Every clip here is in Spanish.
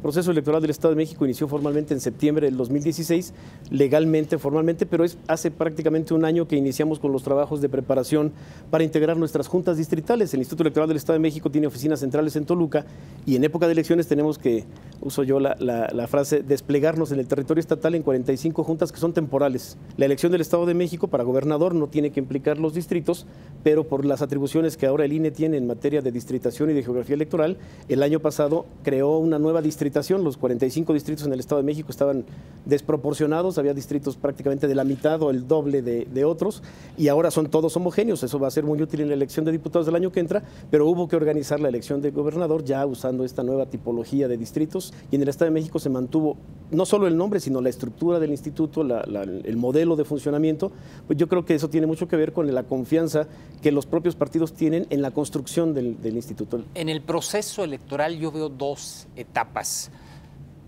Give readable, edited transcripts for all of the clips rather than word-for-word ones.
proceso electoral del Estado de México inició formalmente en septiembre del 2016, legalmente, formalmente, pero es hace prácticamente un año que iniciamos con los trabajos de preparación para integrar nuestras juntas distritales. El Instituto Electoral del Estado de México tiene oficinas centrales en Toluca y en época de elecciones tenemos que, uso yo la frase, desplegarnos en el territorio estatal en 45 juntas que son temporales. La elección del Estado de México para gobernador no tiene que implicar los distritos, pero por las atribuciones que ahora el INE tiene en materia de distritación y de geografía electoral, el año pasado creó una nueva distritación. Los 45 distritos en el Estado de México estaban desproporcionados, había distritos prácticamente de la mitad o el doble de otros, y ahora son todos homogéneos. Eso va a ser muy útil en la elección de diputados del año que entra, pero hubo que organizar la elección de gobernador ya usando esta nueva tipología de distritos, y en el Estado de México se mantuvo no solo el nombre, sino la estructura del instituto, el modelo de funcionamiento. Pues yo creo que eso tiene mucho que ver con la confianza que los propios partidos tienen en la construcción del instituto. En el proceso electoral yo veo dos etapas.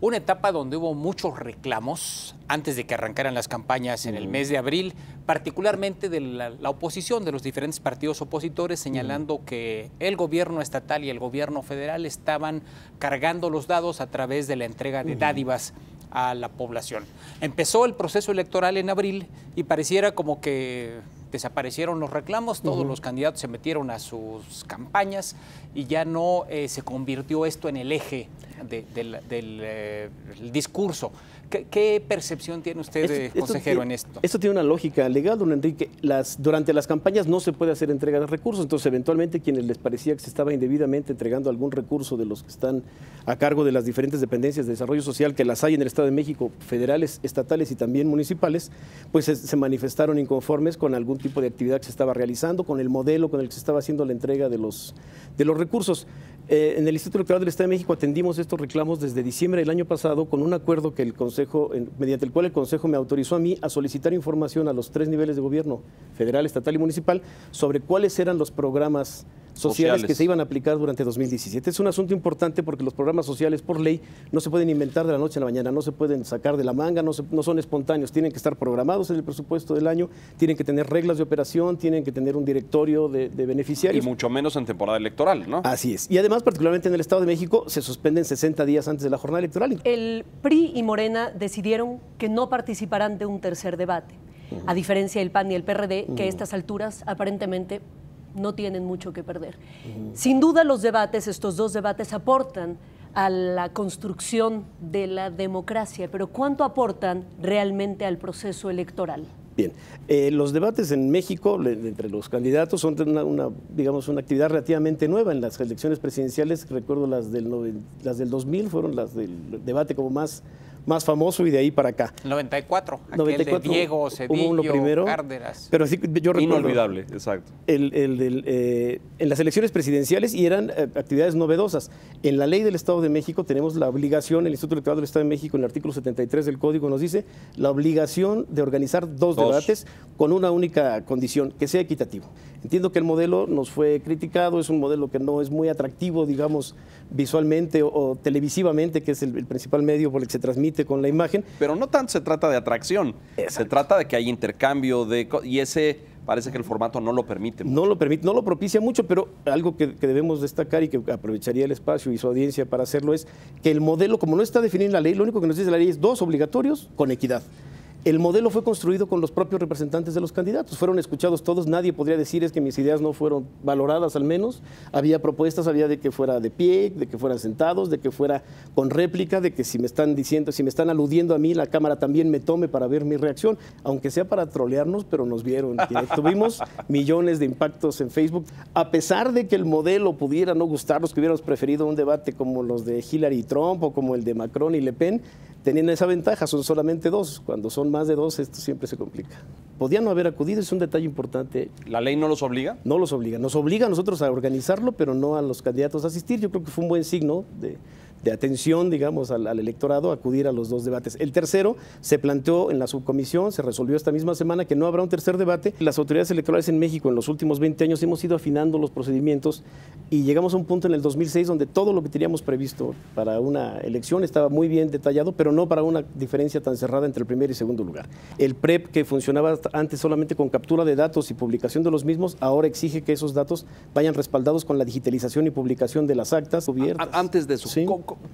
Una etapa donde hubo muchos reclamos antes de que arrancaran las campañas en el mes de abril, particularmente de la oposición, de los diferentes partidos opositores, señalando que el gobierno estatal y el gobierno federal estaban cargando los dados a través de la entrega de dádivas a la población. Empezó el proceso electoral en abril y pareciera como que desaparecieron los reclamos, todos los candidatos se metieron a sus campañas y ya no se convirtió esto en el eje del discurso. ¿Qué percepción tiene usted, consejero, en esto? Esto tiene una lógica legal, don Enrique. Durante las campañas no se puede hacer entrega de recursos, entonces eventualmente quienes les parecía que se estaba indebidamente entregando algún recurso de los que están a cargo de las diferentes dependencias de desarrollo social, que las hay en el Estado de México, federales, estatales y también municipales, pues se manifestaron inconformes con algún tipo de actividad que se estaba realizando, con el modelo con el que se estaba haciendo la entrega de los recursos. En el Instituto Electoral del Estado de México atendimos estos reclamos desde diciembre del año pasado con un acuerdo que el Consejo, mediante el cual el Consejo me autorizó a mí a solicitar información a los 3 niveles de gobierno, federal, estatal y municipal, sobre cuáles eran los programas sociales que se iban a aplicar durante 2017. Es un asunto importante porque los programas sociales por ley no se pueden inventar de la noche a la mañana, no se pueden sacar de la manga, no son espontáneos, tienen que estar programados en el presupuesto del año, tienen que tener reglas de operación, tienen que tener un directorio de beneficiarios. Y mucho menos en temporada electoral, ¿no? Así es. Y además, particularmente en el Estado de México, se suspenden 60 días antes de la jornada electoral. El PRI y Morena decidieron que no participarán de un tercer debate, a diferencia del PAN y el PRD, que a estas alturas aparentemente no tienen mucho que perder. Sin duda estos dos debates aportan a la construcción de la democracia, pero ¿cuánto aportan realmente al proceso electoral? Bien, los debates en México entre los candidatos son digamos, una actividad relativamente nueva. En las elecciones presidenciales, recuerdo las del 2000, fueron las del debate como más famoso, y de ahí para acá. 94, 94 aquel de Diego Cedillo, Cárdenas. Pero sí, yo recuerdo. Inolvidable, exacto. En las elecciones presidenciales, y eran actividades novedosas. En la ley del Estado de México tenemos la obligación, el Instituto Electoral del Estado de México, en el artículo 73 del Código, nos dice la obligación de organizar dos debates con una única condición, que sea equitativo. Entiendo que el modelo nos fue criticado, es un modelo que no es muy atractivo, digamos, visualmente o televisivamente, que es el principal medio por el que se transmite con la imagen. Pero no tanto se trata de atracción, se trata de que hay intercambio y ese parece que el formato no lo permite mucho. No lo propicia mucho, pero algo que debemos destacar y que aprovecharía el espacio y su audiencia para hacerlo es que el modelo, como no está definido en la ley, lo único que nos dice la ley es 2 obligatorios con equidad. El modelo fue construido con los propios representantes de los candidatos, fueron escuchados todos, nadie podría decir es que mis ideas no fueron valoradas al menos, había propuestas, había de que fuera de pie, de que fueran sentados, de que fuera con réplica, de que si me están aludiendo a mí, la cámara también me tome para ver mi reacción, aunque sea para trolearnos, pero nos vieron. Tuvimos millones de impactos en Facebook, a pesar de que el modelo pudiera no gustarnos, que hubiéramos preferido un debate como los de Hillary y Trump o como el de Macron y Le Pen, tenían esa ventaja, son solamente 2. Cuando son más de 2, esto siempre se complica. Podían no haber acudido, es un detalle importante. ¿La ley no los obliga? No los obliga. Nos obliga a nosotros a organizarlo, pero no a los candidatos a asistir. Yo creo que fue un buen signo de atención, digamos, al electorado, acudir a los 2 debates. El tercero se planteó en la subcomisión, se resolvió esta misma semana que no habrá un tercer debate. Las autoridades electorales en México en los últimos 20 años hemos ido afinando los procedimientos y llegamos a un punto en el 2006 donde todo lo que teníamos previsto para una elección estaba muy bien detallado, pero no para una diferencia tan cerrada entre el primer y segundo lugar. El PREP, que funcionaba antes solamente con captura de datos y publicación de los mismos, ahora exige que esos datos vayan respaldados con la digitalización y publicación de las actas cubiertas. Antes de eso, ¿sí?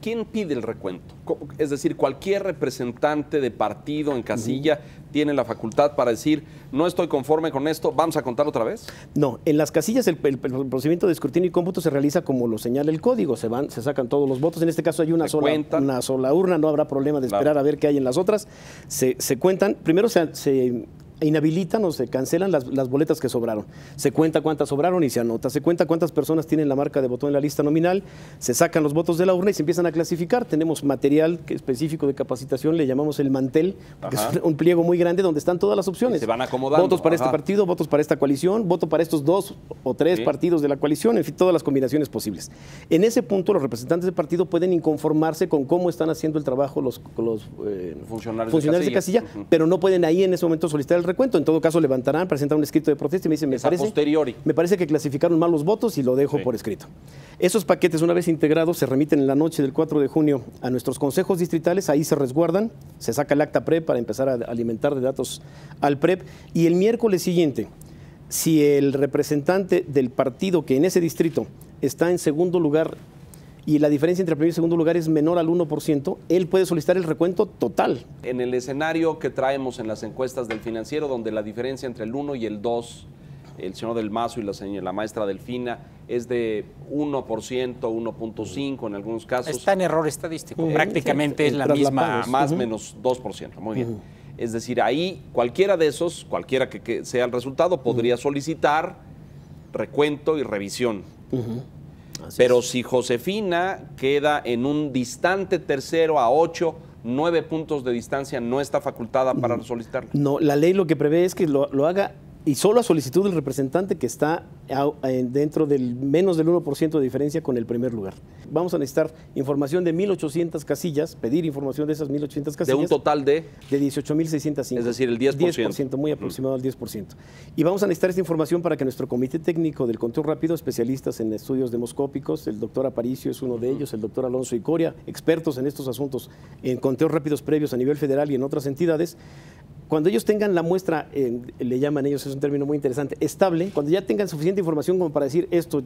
¿quién pide el recuento? Es decir, cualquier representante de partido en casilla tiene la facultad para decir, no estoy conforme con esto, ¿vamos a contar otra vez? No, en las casillas el procedimiento de escrutinio y cómputo se realiza como lo señala el código, se sacan todos los votos, en este caso hay una sola urna, no habrá problema de esperar a ver qué hay en las otras, se cuentan, primero se inhabilitan o se cancelan las boletas que sobraron. Se cuenta cuántas sobraron y se anota. Se cuenta cuántas personas tienen la marca de botón en la lista nominal, se sacan los votos de la urna y se empiezan a clasificar. Tenemos material específico de capacitación, le llamamos el mantel, que es un pliego muy grande donde están todas las opciones. Y se van acomodando. Votos para este partido, votos para esta coalición, voto para estos 2 o 3 partidos de la coalición, en fin, todas las combinaciones posibles. En ese punto, los representantes del partido pueden inconformarse con cómo están haciendo el trabajo los funcionarios de casilla, pero no pueden ahí en ese momento solicitar el recuento. En todo caso, levantarán, presentan un escrito de protesta y me dicen, me parece que clasificaron mal los votos y lo dejo por escrito. Esos paquetes, una vez integrados, se remiten en la noche del 4 de junio a nuestros consejos distritales, ahí se resguardan, se saca el acta PREP para empezar a alimentar de datos al PREP, y el miércoles siguiente, si el representante del partido que en ese distrito está en segundo lugar y la diferencia entre el primer y segundo lugar es menor al 1%, él puede solicitar el recuento total. En el escenario que traemos en las encuestas del Financiero, donde la diferencia entre el 1 y el 2, el señor Del Mazo y la maestra Delfina, es de 1%, 1.5% en algunos casos. Está en error estadístico, prácticamente es la misma. Más menos 2%, muy bien. Es decir, ahí cualquiera de esos, cualquiera que sea el resultado, podría solicitar recuento y revisión. Pero si Josefina queda en un distante tercero a 8, 9 puntos de distancia, ¿no está facultada para solicitarlo? No, la ley lo que prevé es que lo haga y solo a solicitud del representante que está dentro del menos del 1% de diferencia con el primer lugar. Vamos a necesitar información de 1,800 casillas, pedir información de esas 1,800 casillas. ¿De un total de? De 18,605. Es decir, el 10%. 10%, muy aproximado al 10%. Y vamos a necesitar esta información para que nuestro comité técnico del conteo rápido, especialistas en estudios demoscópicos, el doctor Aparicio es uno de ellos, el doctor Alonso Icoria, expertos en estos asuntos, en conteos rápidos previos a nivel federal y en otras entidades, cuando ellos tengan la muestra, le llaman ellos, es un término muy interesante, estable, cuando ya tengan suficiente información como para decir esto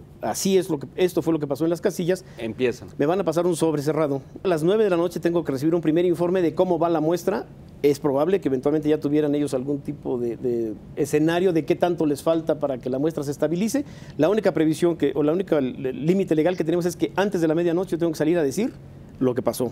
fue lo que pasó en las casillas, empiezan. Me van a pasar un sobre cerrado. A las 9 de la noche tengo que recibir un primer informe de cómo va la muestra. Es probable que eventualmente ya tuvieran ellos algún tipo de escenario de qué tanto les falta para que la muestra se estabilice. La única previsión o la única límite legal que tenemos es que antes de la medianoche yo tengo que salir a decir lo que pasó.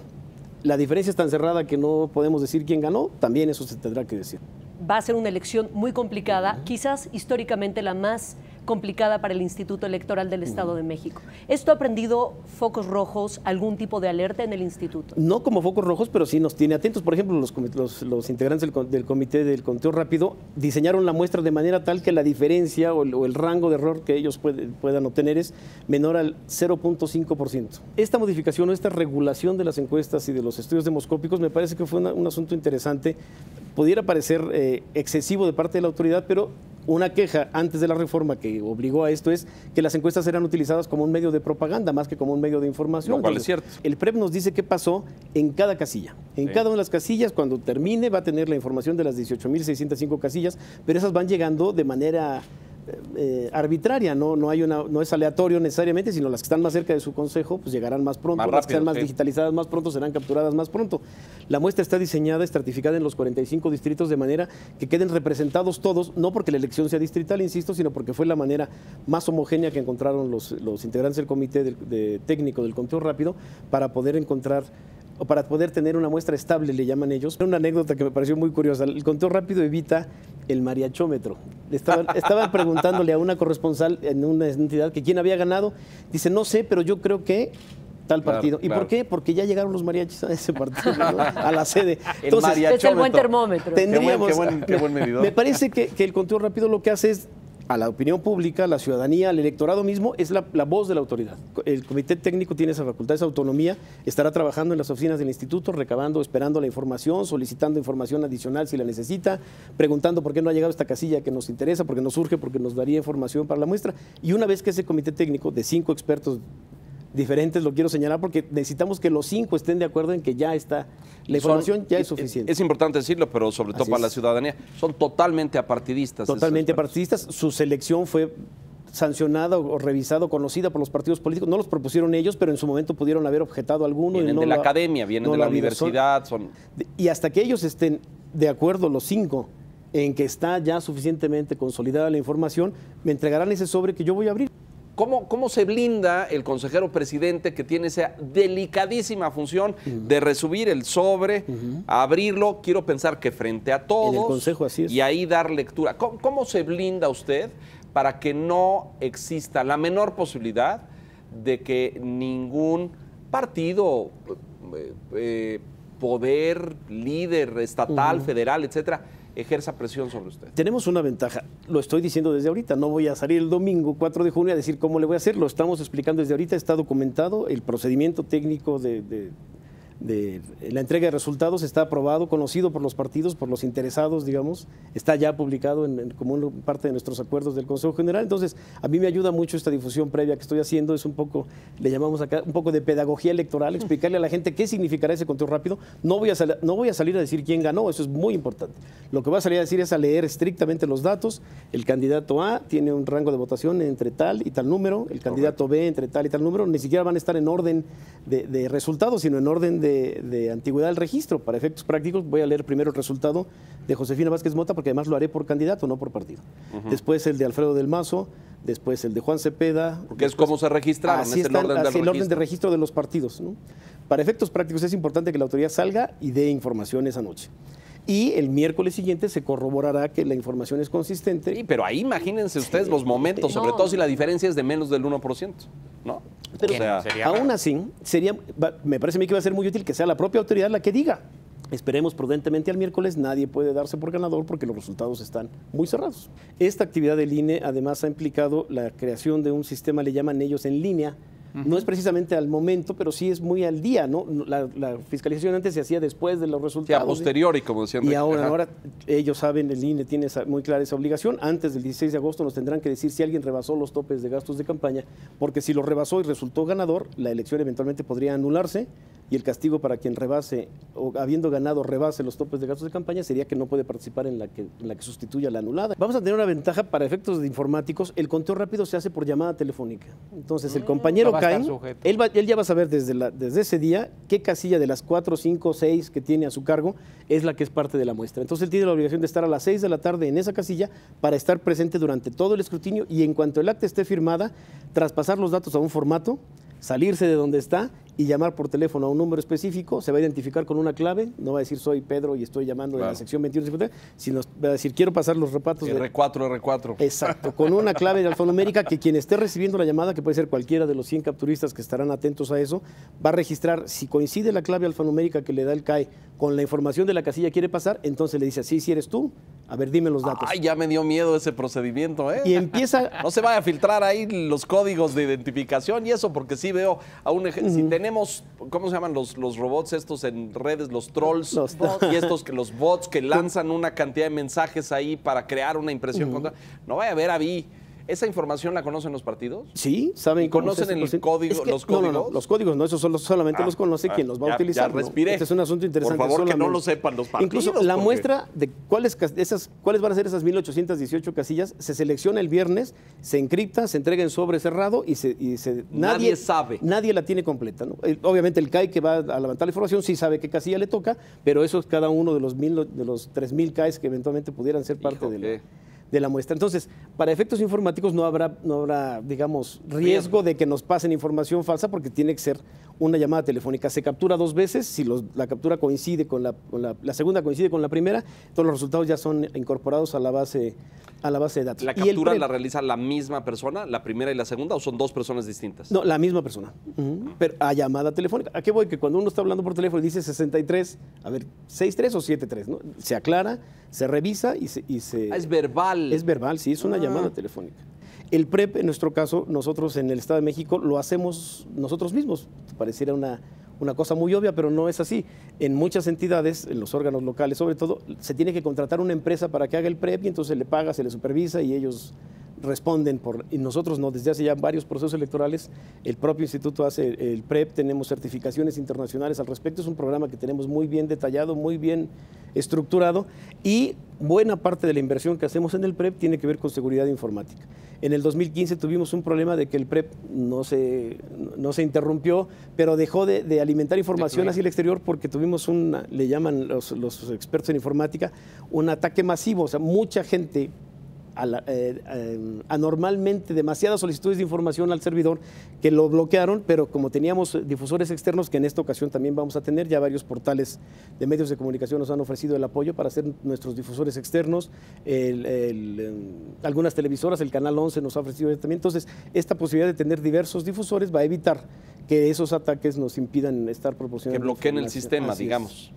La diferencia es tan cerrada que no podemos decir quién ganó, también eso se tendrá que decir. Va a ser una elección muy complicada, quizás históricamente la más complicada para el Instituto Electoral del Estado de México. ¿Esto ha prendido focos rojos, algún tipo de alerta en el instituto? No como focos rojos, pero sí nos tiene atentos. Por ejemplo, los integrantes del comité del conteo rápido diseñaron la muestra de manera tal que la diferencia o el rango de error que ellos puedan obtener es menor al 0.5%. Esta modificación o esta regulación de las encuestas y de los estudios demoscópicos me parece que fue un asunto interesante. Pudiera parecer excesivo de parte de la autoridad, pero una queja antes de la reforma que obligó a esto es que las encuestas eran utilizadas como un medio de propaganda más que como un medio de información. Lo cual es cierto. El PREP nos dice qué pasó en cada casilla. En cada una de las casillas, cuando termine, va a tener la información de las 18,605 casillas, pero esas van llegando de manera arbitraria, no es aleatorio necesariamente, sino las que están más cerca de su consejo pues llegarán más pronto, las que están más digitalizadas más pronto serán capturadas más pronto. La muestra está diseñada, estratificada en los 45 distritos de manera que queden representados todos, no porque la elección sea distrital, insisto, sino porque fue la manera más homogénea que encontraron los integrantes del comité técnico del conteo rápido para poder encontrar o para poder tener una muestra estable, le llaman ellos. Una anécdota que me pareció muy curiosa. El conteo rápido evita el mariachómetro. Estaba preguntándole a una corresponsal en una entidad que quién había ganado. Dice, no sé, pero yo creo que tal partido. ¿Y por qué? Porque ya llegaron los mariachis a ese partido, ¿no? A la sede. Entonces, es el buen termómetro. Tendríamos, qué buen medidor. Me parece que el conteo rápido lo que hace es a la opinión pública, a la ciudadanía, al electorado mismo, es la voz de la autoridad. El comité técnico tiene esa facultad, esa autonomía, estará trabajando en las oficinas del instituto, recabando, esperando la información, solicitando información adicional si la necesita, preguntando por qué no ha llegado esta casilla que nos interesa, porque nos surge, porque nos daría información para la muestra. Y una vez que ese comité técnico de 5 expertos diferentes, lo quiero señalar porque necesitamos que los 5 estén de acuerdo en que ya está, la información ya es suficiente. Es importante decirlo, pero sobre todo para la ciudadanía, son totalmente apartidistas. Totalmente apartidistas, su selección fue sancionada o revisada o conocida por los partidos políticos. No los propusieron ellos, pero en su momento pudieron haber objetado alguno. Vienen de la academia, vienen de la universidad. Y hasta que ellos estén de acuerdo, los 5, en que está ya suficientemente consolidada la información, me entregarán ese sobre que yo voy a abrir. ¿Cómo se blinda el consejero presidente que tiene esa delicadísima función de resubir el sobre, abrirlo, quiero pensar que frente a todos, en el consejo, así es, y ahí dar lectura? ¿Cómo se blinda usted para que no exista la menor posibilidad de que ningún partido, poder, líder estatal, federal, etcétera, ejerza presión sobre usted? Tenemos una ventaja, lo estoy diciendo desde ahorita, no voy a salir el domingo 4 de junio a decir cómo le voy a hacer, lo estamos explicando desde ahorita, está documentado, el procedimiento técnico de la entrega de resultados está aprobado, conocido por los partidos, por los interesados, digamos, está ya publicado como parte de nuestros acuerdos del Consejo General. Entonces, a mí me ayuda mucho esta difusión previa que estoy haciendo, es un poco, le llamamos acá, un poco de pedagogía electoral, explicarle a la gente qué significará ese conteo rápido. No voy a salir a decir quién ganó, eso es muy importante. Lo que voy a salir a decir es a leer estrictamente los datos. El candidato A tiene un rango de votación entre tal y tal número, el candidato B entre tal y tal número, ni siquiera van a estar en orden de resultados, sino en orden de antigüedad del registro. Para efectos prácticos voy a leer primero el resultado de Josefina Vázquez Mota, porque además lo haré por candidato, no por partido. Después el de Alfredo del Mazo, después el de Juan Cepeda. Porque es como se registraron, es el orden de registro de los partidos, ¿no? Para efectos prácticos es importante que la autoridad salga y dé información esa noche. Y el miércoles siguiente se corroborará que la información es consistente. Sí, pero ahí imagínense ustedes los momentos, sobre todo si la diferencia es de menos del 1%, ¿no? Pero, o sea, aún así, me parece a mí que va a ser muy útil que sea la propia autoridad la que diga. Esperemos prudentemente al miércoles, nadie puede darse por ganador porque los resultados están muy cerrados. Esta actividad del INE además ha implicado la creación de un sistema, le llaman ellos en línea. No es precisamente al momento, pero sí es muy al día, ¿no? La fiscalización antes se hacía después de los resultados. Sí, a posteriori, como decían. Y ahora ellos saben, el INE tiene muy clara esa obligación. Antes del 16 de agosto nos tendrán que decir si alguien rebasó los topes de gastos de campaña, porque si lo rebasó y resultó ganador, la elección eventualmente podría anularse y el castigo para quien rebase o habiendo ganado rebase los topes de gastos de campaña sería que no puede participar en la que sustituya la anulada. Vamos a tener una ventaja para efectos de informáticos. El conteo rápido se hace por llamada telefónica. Entonces el compañero cae, él ya va a saber desde ese día qué casilla de las 4, 5, 6 que tiene a su cargo es la que es parte de la muestra. Entonces él tiene la obligación de estar a las 6 de la tarde en esa casilla para estar presente durante todo el escrutinio y en cuanto el acta esté firmada, traspasar los datos a un formato, salirse de donde está y llamar por teléfono a un número específico, se va a identificar con una clave, no va a decir soy Pedro y estoy llamando de la sección 21, sino va a decir quiero pasar los repatos. R4. Exacto, con una clave de alfanumérica que quien esté recibiendo la llamada, que puede ser cualquiera de los 100 capturistas que estarán atentos a eso, va a registrar, si coincide la clave alfanumérica que le da el CAE con la información de la casilla que quiere pasar, entonces le dice, sí, si eres tú, a ver, dime los datos. Ay, ya me dio miedo ese procedimiento, ¿eh? Y empieza... No se vaya a filtrar ahí los códigos de identificación y eso, porque sí veo a un ejemplo. Si tenemos, ¿cómo se llaman los robots estos en redes, los trolls? Y estos los bots que lanzan una cantidad de mensajes ahí para crear una impresión. No vaya a ver a mí. ¿Esa información la conocen los partidos? Sí, saben. ¿Conocen los códigos? No, los códigos no, eso solamente los conoce quien los va a utilizar. Ya respiré. Este es un asunto interesante. Por favor, que no lo sepan los partidos. Incluso la muestra de cuáles van a ser esas 1,818 casillas se selecciona el viernes, se encripta, se entrega en sobre cerrado y nadie sabe. Nadie la tiene completa, ¿no? Obviamente el CAE que va a levantar la información sí sabe qué casilla le toca, pero eso es cada uno de los 3,000 CAEs que eventualmente pudieran ser parte de la muestra. Entonces, para efectos informáticos no habrá, digamos, riesgo de que nos pasen información falsa porque tiene que ser una llamada telefónica. Se captura 2 veces, si la captura coincide con la segunda coincide con la primera, todos los resultados ya son incorporados a la base de datos. ¿La captura la realiza la misma persona, la primera y la segunda, o son 2 personas distintas? No, la misma persona, pero a llamada telefónica. ¿A qué voy? Que cuando uno está hablando por teléfono y dice 63, a ver, 63 o 73, ¿no? Se aclara, se revisa y se... es verbal. Es verbal, sí, es una llamada telefónica. El PREP, en nuestro caso, nosotros en el Estado de México lo hacemos nosotros mismos. Pareciera una cosa muy obvia, pero no es así. En muchas entidades, en los órganos locales sobre todo, se tiene que contratar una empresa para que haga el PREP y entonces le paga, se le supervisa y ellos responden y nosotros no, desde hace ya varios procesos electorales, el propio instituto hace el PREP, tenemos certificaciones internacionales al respecto, es un programa que tenemos muy bien detallado, muy bien estructurado, y buena parte de la inversión que hacemos en el PREP tiene que ver con seguridad informática. En el 2015 tuvimos un problema de que el PREP no se interrumpió, pero dejó de alimentar información hacia el exterior porque tuvimos le llaman los expertos en informática, un ataque masivo, o sea, mucha gente, anormalmente demasiadas solicitudes de información al servidor que lo bloquearon, pero como teníamos difusores externos, que en esta ocasión también vamos a tener, ya varios portales de medios de comunicación nos han ofrecido el apoyo para hacer nuestros difusores externos, algunas televisoras, el Canal 11 nos ha ofrecido también. Entonces, esta posibilidad de tener diversos difusores va a evitar que esos ataques nos impidan estar proporcionando que bloqueen el sistema, digamos.